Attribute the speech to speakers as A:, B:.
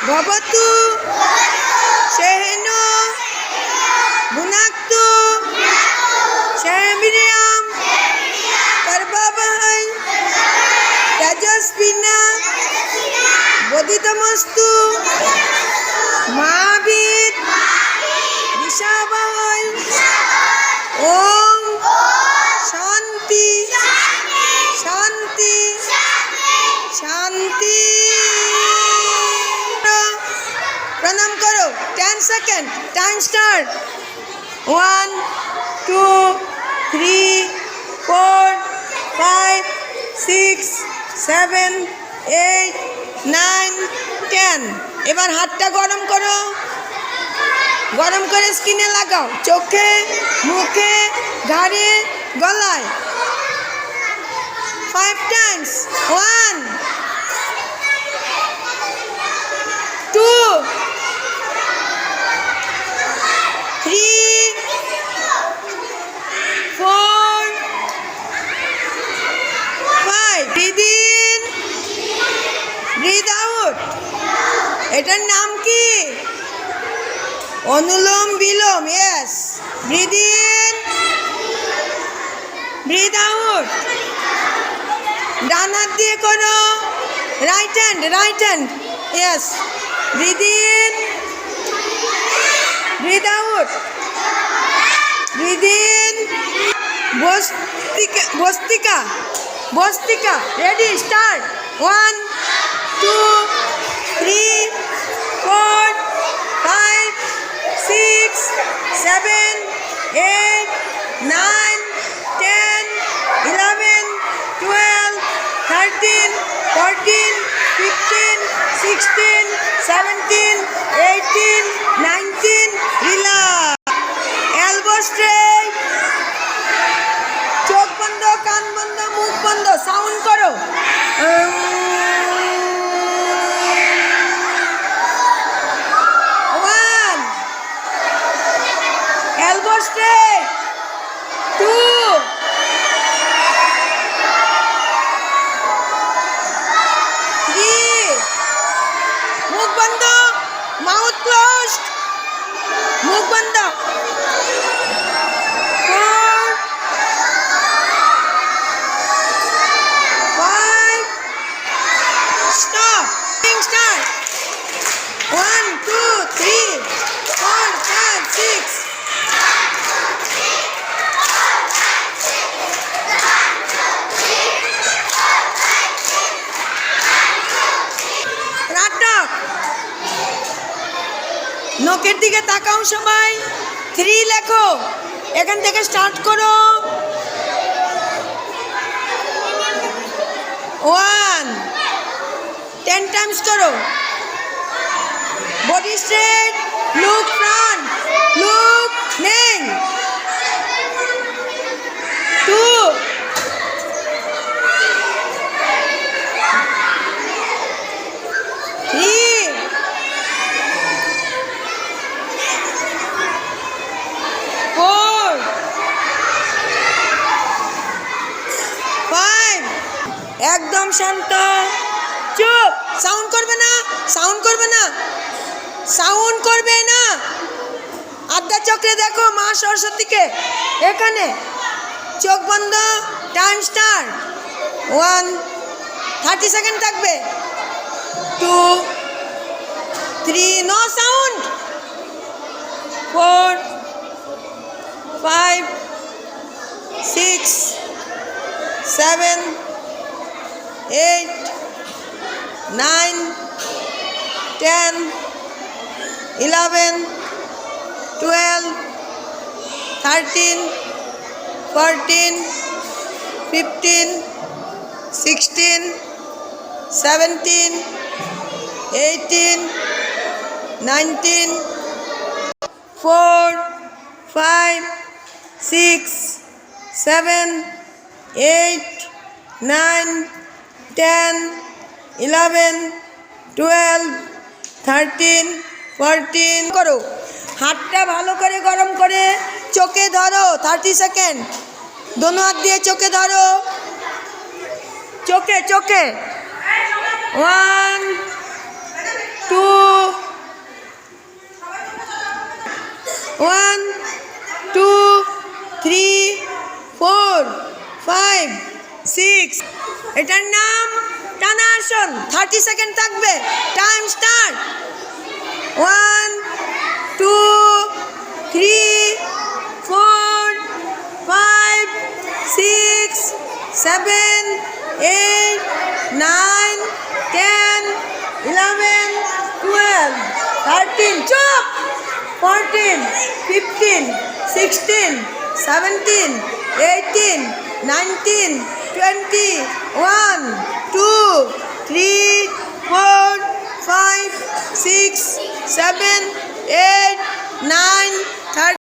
A: ভবতু সেহেন ভুনাক্তু সেহবীর্যম কর্মবহৈ তেজস্বিনা বোধিতমস্তু মহাবীর দিশাবহৈ। ওম শান্তি শান্তি শান্তি। প্রণাম করো। 10 সেকেন্ড। Time start. 1 2 3 4 5 6 7 8 9 10। এবার হাতটা গরম করো। গরম করে স্কিনে লাগাও, চোখে, মুখে, ঘাড়ে, গলায়। 5 times. 1 2 3 4 5। Breathe in, breathe out. এটার নাম কি? Anulom Vilom. Yes. Breathe in, breathe out. ডান হাত দিয়ে করো। Right hand, right hand. Yes. Breathe in, breathe out, breathe in. Bhastrika, Bhastrika. Ready, start. 1 2 3 4 5 6 7 8 9 10 11 12 13 14 15 16 17 18 19। Relax. Elbow straight. চোখ বন্ধ, কান বন্ধ, মুখ বন্ধ। সাউন্ড করো। Elbow straight. 2 3। মুখ বন্ধ, মাউথ ক্লোজড। মুখ বন্ধ। 4 5। স্টপ। স্টার্ট। 1 2 3 4 5 6। নখের দিকে তাকাও সবাই। 3 লেখো। এখান থেকে স্টার্ট করো। 1 10 টাইমস করো। Body straight, look front, look neck. 2 3 4 5। একদম শান্ত, চুপ। সাউন্ড করবে না, সাউন্ড করবে না, সাউন্ড করবে না। আদ্যা চক্রে দেখো মা সরস্বতীকে। এখানে চোখ বন্ধ। Time start. 1 30 সেকেন্ড থাকবে। 2 3 নো সাউন্ড। 4 5 6 7 8 9 10 11 12 13 14 15 16 17 18 19 4 5 6 7 8 9 10 11 12 13 14। করো। হাতটা ভালো করে গরম করে চোখে ধরো। 30 সেকেন্ড। দোনো হাত দিয়ে চোখে ধরো। চোখে চোখে। 1 2 1 2 3 4 5 6 এটার নাম টানা আসন 30 সেকেন্ড থাকবে টাইম স্টার্ট 1 2 3 4 5 6 7 8 9 10 11 12 13 চুপ 14 15 16 17 18 19 20 1 2 3 4 5 6 7 8 9 13